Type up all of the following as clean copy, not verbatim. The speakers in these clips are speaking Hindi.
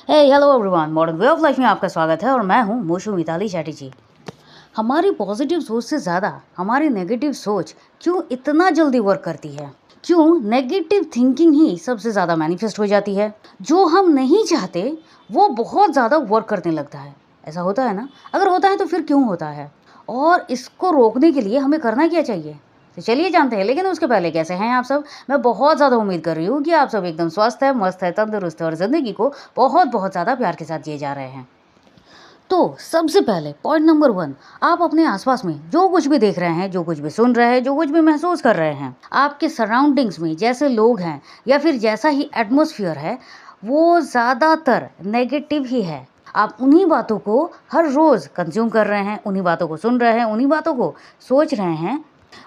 Hello everyone, modern way of life में आपका स्वागत है और मैं हूं मोशु मिताली चैटर्जी। हमारी पॉजिटिव सोच से ज़्यादा हमारी नेगेटिव सोच क्यों इतना जल्दी वर्क करती है? क्यों नेगेटिव थिंकिंग ही सबसे ज़्यादा मैनिफेस्ट हो जाती है? जो हम नहीं चाहते वो बहुत ज़्यादा वर्क करने लगता है। ऐसा होता है ना? अगर होता है तो फिर क्यों होता है? और इसको रोकने के लिए हमें करना क्या चाहिए? तो चलिए जानते हैं। लेकिन उसके पहले कैसे हैं आप सब? मैं बहुत ज़्यादा उम्मीद कर रही हूँ कि आप सब एकदम स्वस्थ है, मस्त है, तंदुरुस्त है और ज़िंदगी को बहुत ज़्यादा प्यार के साथ जिए जा रहे हैं। तो सबसे पहले पॉइंट नंबर 1, आप अपने आसपास में जो कुछ भी देख रहे हैं, जो कुछ भी सुन रहे हैं, जो कुछ भी महसूस कर रहे हैं, आपके सराउंडिंग्स में जैसे लोग हैं या फिर जैसा ही एटमॉस्फेयर है, वो ज़्यादातर नेगेटिव ही है। आप उन्हीं बातों को हर रोज़ कंज्यूम कर रहे हैं, उन्हीं बातों को सुन रहे हैं, उन्हीं बातों को सोच रहे हैं,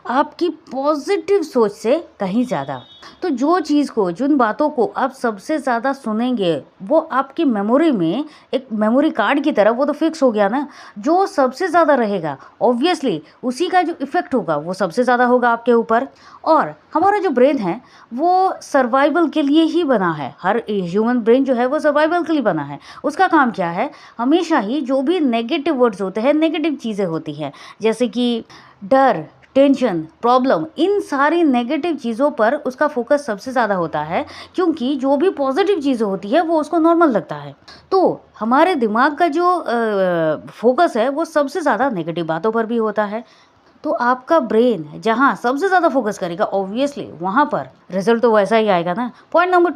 आपकी पॉजिटिव सोच से कहीं ज़्यादा। तो जो चीज़ को, जिन बातों को आप सबसे ज़्यादा सुनेंगे, वो आपकी मेमोरी में एक मेमोरी कार्ड की तरह वो तो फिक्स हो गया ना। जो सबसे ज़्यादा रहेगा ऑब्वियसली उसी का जो इफ़ेक्ट होगा वो सबसे ज़्यादा होगा आपके ऊपर। और हमारा जो ब्रेन है वो सर्वाइवल के लिए ही बना है। हर ह्यूमन ब्रेन जो है वो सर्वाइवल के लिए बना है। उसका काम क्या है? हमेशा ही जो भी नेगेटिव वर्ड्स होते हैं, नेगेटिव चीज़ें होती हैं, जैसे कि डर, टेंशन, प्रॉब्लम, इन सारी नेगेटिव चीज़ों पर उसका फोकस सबसे ज़्यादा होता है, क्योंकि जो भी पॉजिटिव चीज़ें होती है वो उसको नॉर्मल लगता है। तो हमारे दिमाग का जो फोकस है वो सबसे ज़्यादा नेगेटिव बातों पर भी होता है। तो आपका ब्रेन जहाँ सबसे ज़्यादा फोकस करेगा ऑब्वियसली वहाँ पर रिजल्ट तो वैसा ही आएगा ना। पॉइंट नंबर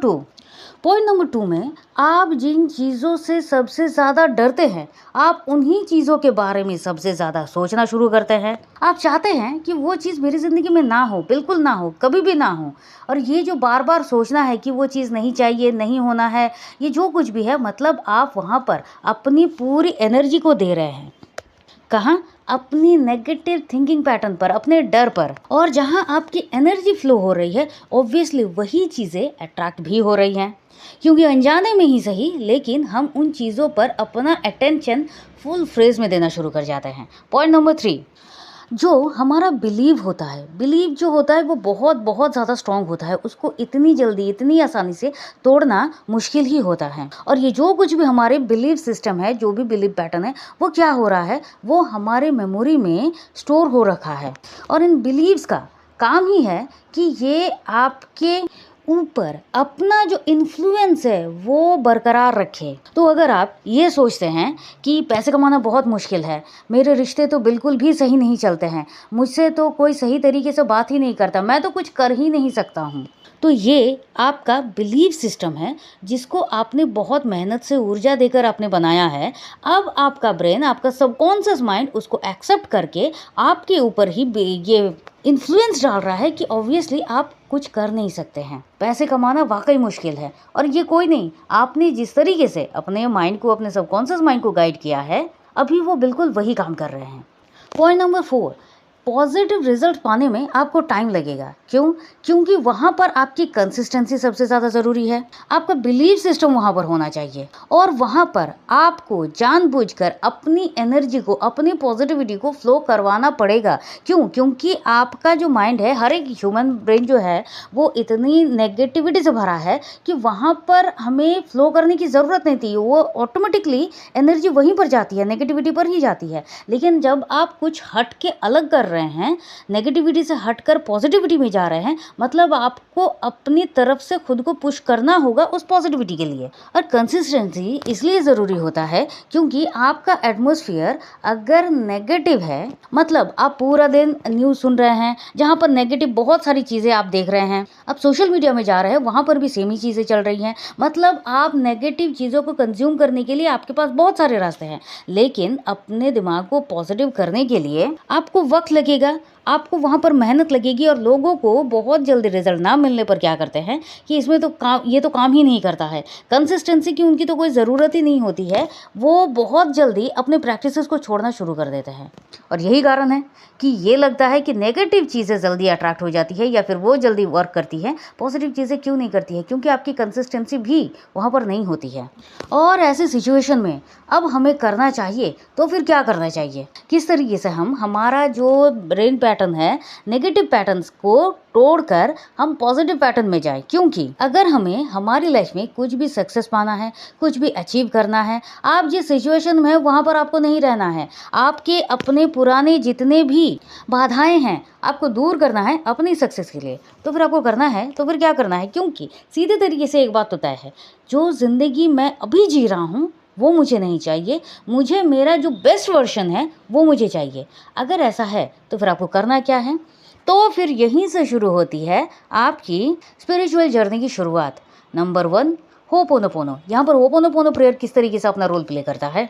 2 में आप जिन चीज़ों से सबसे ज़्यादा डरते हैं, आप उन्हीं चीज़ों के बारे में सबसे ज़्यादा सोचना शुरू करते हैं। आप चाहते हैं कि वो चीज़ मेरी ज़िंदगी में ना हो, बिल्कुल ना हो, कभी भी ना हो। और ये जो बार बार सोचना है कि वो चीज़ नहीं चाहिए, नहीं होना है, ये जो कुछ भी है, मतलब आप वहाँ पर अपनी पूरी एनर्जी को दे रहे हैं। कहाँ? अपनी नेगेटिव थिंकिंग पैटर्न पर, अपने डर पर। और जहाँ आपकी एनर्जी फ्लो हो रही है ऑब्वियसली वही चीज़ें अट्रैक्ट भी हो रही हैं, क्योंकि अनजाने में ही सही, लेकिन हम उन चीज़ों पर अपना अटेंशन फुल फ्रेज में देना शुरू कर जाते हैं। पॉइंट नंबर 3, जो हमारा बिलीव होता है, बिलीव जो होता है वो बहुत ज़्यादा स्ट्रॉन्ग होता है। उसको इतनी जल्दी, इतनी आसानी से तोड़ना मुश्किल ही होता है। और ये जो कुछ भी हमारे बिलीव सिस्टम है, जो भी बिलीव पैटर्न है, वो क्या हो रहा है, वो हमारे मेमोरी में स्टोर हो रखा है। और इन बिलीव्स का काम ही है कि ये आपके ऊपर अपना जो इन्फ्लुएंस है वो बरकरार रखे। तो अगर आप ये सोचते हैं कि पैसे कमाना बहुत मुश्किल है, मेरे रिश्ते तो बिल्कुल भी सही नहीं चलते हैं, मुझसे तो कोई सही तरीके से बात ही नहीं करता, मैं तो कुछ कर ही नहीं सकता हूँ, तो ये आपका बिलीव सिस्टम है जिसको आपने बहुत मेहनत से ऊर्जा देकर आपने बनाया है। अब आपका ब्रेन, आपका सबकॉन्शियस माइंड उसको एक्सेप्ट करके आपके ऊपर ही ये इन्फ्लुएंस डाल रहा है कि ऑब्वियसली आप कुछ कर नहीं सकते हैं, पैसे कमाना वाकई मुश्किल है। और ये कोई नहीं, आपने जिस तरीके से अपने माइंड को, अपने सबकॉन्शियस माइंड को गाइड किया है, अभी वो बिल्कुल वही काम कर रहे हैं। पॉइंट नंबर 4, पॉजिटिव रिजल्ट पाने में आपको टाइम लगेगा। क्यों? क्योंकि वहाँ पर आपकी कंसिस्टेंसी सबसे ज़्यादा ज़रूरी है। आपका बिलीव सिस्टम वहाँ पर होना चाहिए और वहाँ पर आपको जानबूझकर अपनी एनर्जी को, अपनी पॉजिटिविटी को फ्लो करवाना पड़ेगा। क्यों? क्योंकि आपका जो माइंड है, हर एक ह्यूमन ब्रेन जो है वो इतनी नेगेटिविटी से भरा है कि वहाँ पर हमें फ्लो करने की ज़रूरत नहीं थी। वो ऑटोमेटिकली एनर्जी वहीं पर जाती है, नेगेटिविटी पर ही जाती है। लेकिन जब आप कुछ हट के अलग कर रहे हैं, नेगेटिविटी से हटकर पॉजिटिविटी में जा रहे हैं, मतलब आपको अपनी तरफ से खुद को पुश करना होगा उस पॉजिटिविटी के लिए। और कंसिस्टेंसी इसलिए ज़रूरी होता है क्योंकि आपका एटमॉस्फेयर अगर नेगेटिव है, मतलब आप पूरा दिन न्यूज़ सुन रहे हैं जहाँ पर नेगेटिव बहुत सारी चीज़ें आप देख रहे हैं, आप सोशल मीडिया में जा रहे हैं वहाँ पर भी सेम ही चीज़ें चल रही हैं, मतलब आप नेगेटिव चीज़ों को कंज्यूम करने के लिए आपके पास बहुत सारे रास्ते हैं। लेकिन अपने दिमाग को पॉजिटिव करने के लिए आपको वक्त लगेगा, आपको वहाँ पर मेहनत लगेगी। और लोगों को बहुत जल्दी रिजल्ट ना मिलने पर क्या करते हैं कि इसमें तो काम, ये तो काम ही नहीं करता है, कंसिस्टेंसी की उनकी तो कोई ज़रूरत ही नहीं होती है, वो बहुत जल्दी अपने प्रैक्टिसेस को छोड़ना शुरू कर देते हैं। और यही कारण है कि ये लगता है कि नेगेटिव चीज़ें जल्दी अट्रैक्ट हो जाती है या फिर वो जल्दी वर्क करती है, पॉजिटिव चीज़ें क्यों नहीं करती है? क्योंकि आपकी कंसिस्टेंसी भी वहाँ पर नहीं होती है। और ऐसे सिचुएशन में अब हमें करना चाहिए तो फिर क्या करना चाहिए, किस तरीके से हम हमारा जो ब्रेन पैटर्न है, नेगेटिव पैटर्न्स को तोड़कर हम पॉजिटिव पैटर्न में जाएं। क्योंकि अगर हमें हमारी लाइफ में कुछ भी सक्सेस पाना है, कुछ भी अचीव करना है, आप जिस सिचुएशन में है वहाँ पर आपको नहीं रहना है। आपके अपने पुराने जितने भी बाधाएं हैं आपको दूर करना है अपनी सक्सेस के लिए। तो फिर आपको करना है, तो फिर क्या करना है? क्योंकि सीधे तरीके से एक बात तो तय है, जो ज़िंदगी मैं अभी जी रहा हूँ वो मुझे नहीं चाहिए, मुझे मेरा जो बेस्ट वर्जन है वो मुझे चाहिए। अगर ऐसा है तो फिर आपको करना क्या है? तो फिर यहीं से शुरू होती है आपकी स्पिरिचुअल जर्नी की शुरुआत। Number 1, ho'oponopono. यहाँ पर होपोनोपोनो प्रेयर किस तरीके से अपना रोल प्ले करता है?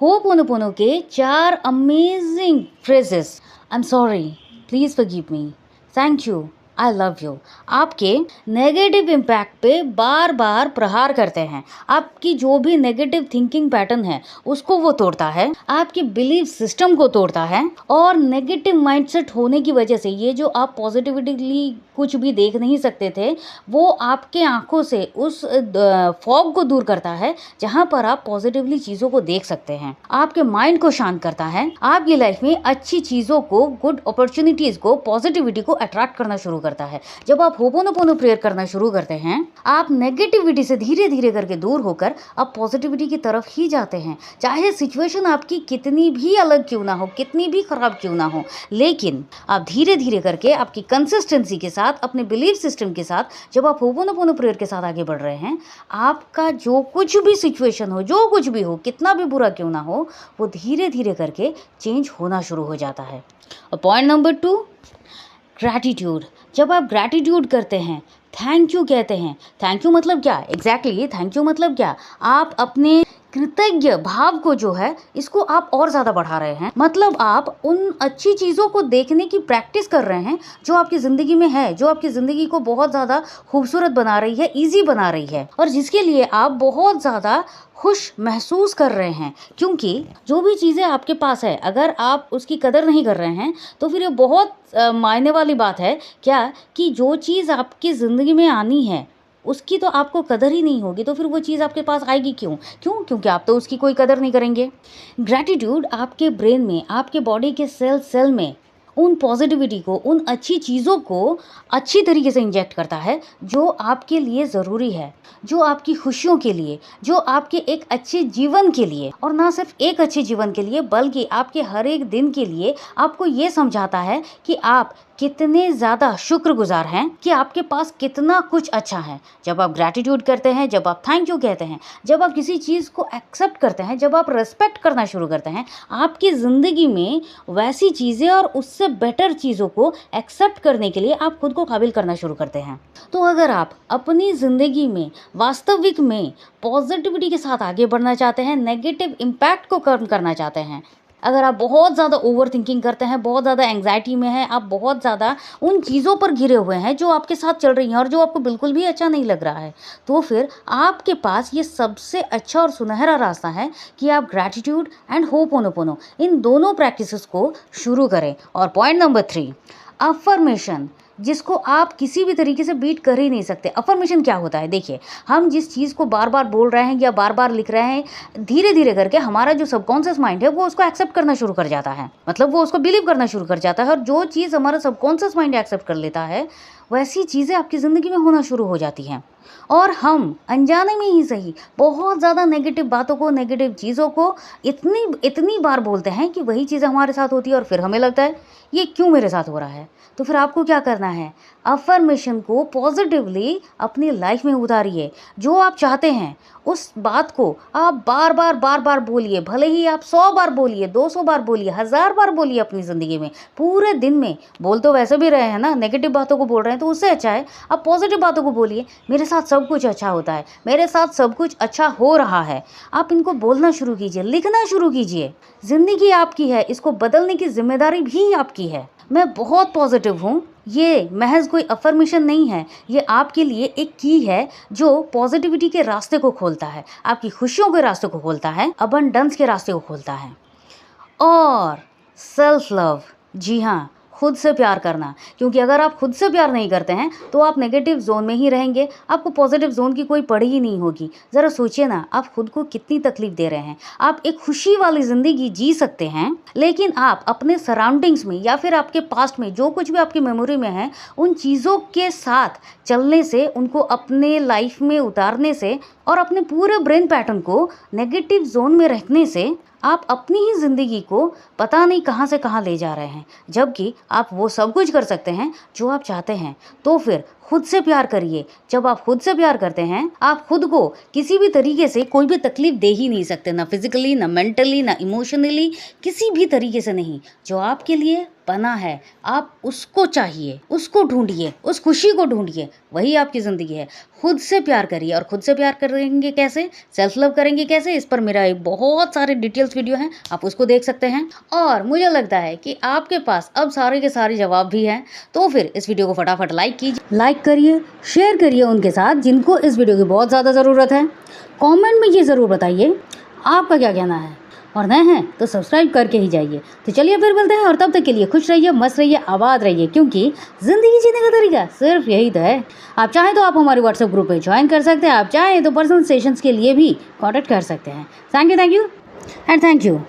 होपोनोपोनो के 4 amazing phrases, I am sorry, please forgive me, thank you, I love you, आपके नेगेटिव इम्पैक्ट पे बार बार प्रहार करते हैं। आपकी जो भी नेगेटिव थिंकिंग पैटर्न है उसको वो तोड़ता है, आपके बिलीफ सिस्टम को तोड़ता है, और नेगेटिव माइंडसेट होने की वजह से ये जो आप पॉजिटिविटीली कुछ भी देख नहीं सकते थे वो आपके आंखों से उस फॉग को दूर करता है जहां पर आप पॉजिटिवली चीज़ों को देख सकते हैं। आपके माइंड को शांत करता है, आपकी लाइफ में अच्छी चीज़ों को, गुड अपॉर्चुनिटीज़ को, पॉजिटिविटी को अट्रैक्ट करना शुरू करता है। जब आप होपोनोपोनो प्रेयर करना शुरू करते हैं आप नेगेटिविटी से धीरे धीरे करके दूर होकर आप पॉजिटिविटी की तरफ ही जाते हैं। चाहे सिचुएशन आपकी कितनी भी अलग क्यों ना हो, कितनी भी खराब क्यों ना हो, लेकिन आप धीरे धीरे करके आपकी कंसिस्टेंसी के साथ, अपने बिलीफ सिस्टम के साथ, जब आप होपोनोपोनो प्रेयर के साथ आगे बढ़ रहे हैं, आपका जो कुछ भी सिचुएशन हो, जो कुछ भी हो, कितना भी बुरा क्यों ना हो, वो धीरे धीरे करके चेंज होना शुरू हो जाता है। और पॉइंट नंबर 2, ग्रैटिट्यूड। जब आप ग्रैटिट्यूड करते हैं, थैंक यू कहते हैं, थैंक यू मतलब क्या? एग्जैक्टली थैंक यू मतलब क्या? आप अपने कृतज्ञ भाव को जो है इसको आप और ज़्यादा बढ़ा रहे हैं। मतलब आप उन अच्छी चीज़ों को देखने की प्रैक्टिस कर रहे हैं जो आपकी ज़िंदगी में है, जो आपकी ज़िंदगी को बहुत ज़्यादा खूबसूरत बना रही है, ईजी बना रही है, और जिसके लिए आप बहुत ज़्यादा खुश महसूस कर रहे हैं। क्योंकि जो भी चीज़ें आपके पास है अगर आप उसकी कदर नहीं कर रहे हैं तो फिर ये बहुत मायने वाली बात है क्या कि जो चीज़ आपकी ज़िंदगी में आनी है उसकी तो आपको कदर ही नहीं होगी, तो फिर वो चीज़ आपके पास आएगी क्यों? क्योंकि आप तो उसकी कोई कदर नहीं करेंगे। ग्रैटिट्यूड आपके ब्रेन में, आपके बॉडी के सेल में उन पॉजिटिविटी को, उन अच्छी चीज़ों को अच्छी तरीके से इंजेक्ट करता है जो आपके लिए ज़रूरी है, जो आपकी खुशियों के लिए, जो आपके एक अच्छे जीवन के लिए, और ना सिर्फ एक अच्छे जीवन के लिए बल्कि आपके हर एक दिन के लिए आपको ये समझाता है कि आप कितने ज़्यादा शुक्रगुजार हैं, कि आपके पास कितना कुछ अच्छा है। जब आप ग्रैटिट्यूड करते हैं, जब आप थैंक यू कहते हैं, जब आप किसी चीज़ को एक्सेप्ट करते हैं, जब आप रेस्पेक्ट करना शुरू करते हैं, आपकी ज़िंदगी में वैसी चीज़ें और उससे बेटर चीज़ों को एक्सेप्ट करने के लिए आप खुद को काबिल करना शुरू करते हैं। तो अगर आप अपनी ज़िंदगी में वास्तविक में पॉजिटिविटी के साथ आगे बढ़ना चाहते हैं, नेगेटिव इम्पैक्ट को कम करना चाहते हैं, अगर आप बहुत ज़्यादा ओवर थिंकिंग करते हैं, बहुत ज़्यादा एंग्जाइटी में हैं, आप बहुत ज़्यादा उन चीज़ों पर घिरे हुए हैं जो आपके साथ चल रही हैं और जो आपको बिल्कुल भी अच्छा नहीं लग रहा है, तो फिर आपके पास ये सबसे अच्छा और सुनहरा रास्ता है कि आप ग्रैटिट्यूड एंड होपोनोपोनो इन दोनों प्रैक्टिसेस को शुरू करें। और पॉइंट नंबर 3, अफर्मेशन, जिसको आप किसी भी तरीके से बीट कर ही नहीं सकते। अफर्मेशन क्या होता है? देखिए, हम जिस चीज़ को बार बार बोल रहे हैं या बार बार लिख रहे हैं, धीरे धीरे करके हमारा जो सबकॉन्शियस माइंड है वो उसको एक्सेप्ट करना शुरू कर जाता है, मतलब वो उसको बिलीव करना शुरू कर जाता है, और जो चीज़ हमारा सबकॉन्शियस माइंड एक्सेप्ट कर लेता है वैसी चीज़ें आपकी ज़िंदगी में होना शुरू हो जाती हैं। और हम अनजाने में ही सही बहुत ज़्यादा नेगेटिव बातों को, नेगेटिव चीज़ों को इतनी बार बोलते हैं कि वही चीज़ हमारे साथ होती है और फिर हमें लगता है ये क्यों मेरे साथ हो रहा है। तो फिर आपको क्या करना है? अफर्मेशन को पॉजिटिवली अपनी लाइफ में उतारिए। जो आप चाहते हैं उस बात को आप बार बार बोलिए, भले ही आप 100 बार बोलिए, 200 बार बोलिए, 1000 बार बोलिए अपनी ज़िंदगी में, पूरे दिन में। बोल तो वैसे भी रहे हैं ना, नेगेटिव बातों को बोल रहे हैं, तो उससे अच्छा है आप पॉजिटिव बातों को बोलिए। मेरे साथ सब कुछ अच्छा होता है, मेरे साथ सब कुछ अच्छा हो रहा है। आप इनको बोलना शुरू कीजिए, लिखना शुरू कीजिए। ज़िंदगी आपकी है, इसको बदलने की जिम्मेदारी भी आपकी है। मैं बहुत पॉजिटिव हूँ, ये महज कोई अफर्मेशन नहीं है, ये आपके लिए एक की है जो पॉजिटिविटी के रास्ते को खोलता है, आपकी खुशियों के रास्ते को खोलता है, अबंडेंस के रास्ते को खोलता है। और सेल्फ लव, जी हाँ, खुद से प्यार करना, क्योंकि अगर आप खुद से प्यार नहीं करते हैं तो आप नेगेटिव जोन में ही रहेंगे, आपको पॉजिटिव जोन की कोई पड़ी ही नहीं होगी। ज़रा सोचिए ना, आप खुद को कितनी तकलीफ दे रहे हैं। आप एक खुशी वाली ज़िंदगी जी सकते हैं, लेकिन आप अपने सराउंडिंग्स में या फिर आपके पास्ट में जो कुछ भी आपकी मेमोरी में है, उन चीज़ों के साथ चलने से, उनको अपने लाइफ में उतारने से और अपने पूरे ब्रेन पैटर्न को नेगेटिव जोन में रखने से आप अपनी ही ज़िंदगी को पता नहीं कहाँ से कहाँ ले जा रहे हैं, जबकि आप वो सब कुछ कर सकते हैं जो आप चाहते हैं। तो फिर खुद से प्यार करिए। जब आप खुद से प्यार करते हैं, आप खुद को किसी भी तरीके से कोई भी तकलीफ दे ही नहीं सकते, ना फिजिकली, ना मेंटली, ना इमोशनली, किसी भी तरीके से नहीं। जो आपके लिए बना है, आप उसको चाहिए, उसको ढूंढिए, उस खुशी को ढूंढिए, वही आपकी ज़िंदगी है। खुद से प्यार करिए। और खुद से प्यार करेंगे कैसे, सेल्फ लव करेंगे कैसे, इस पर मेरा एक बहुत सारे डिटेल्स वीडियो हैं, आप उसको देख सकते हैं। और मुझे लगता है कि आपके पास अब सारे के सारे जवाब भी हैं। तो फिर इस वीडियो को फटाफट लाइक कीजिए, लाइक करिए, शेयर करिए उनके साथ जिनको इस वीडियो की बहुत ज़्यादा ज़रूरत है। कमेंट में ये ज़रूर बताइए आपका क्या कहना है, और नए हैं तो सब्सक्राइब करके ही जाइए। तो चलिए फिर मिलते हैं, और तब तक के लिए खुश रहिए, मस्त रहिए, आबाद रहिए, क्योंकि ज़िंदगी जीने का तरीका सिर्फ यही तो है। आप चाहें तो आप हमारे व्हाट्सएप ग्रुप पे ज्वाइन कर सकते हैं, आप चाहें तो पर्सनल सेशंस के लिए भी कॉन्टैक्ट कर सकते हैं। Thank you and thank you.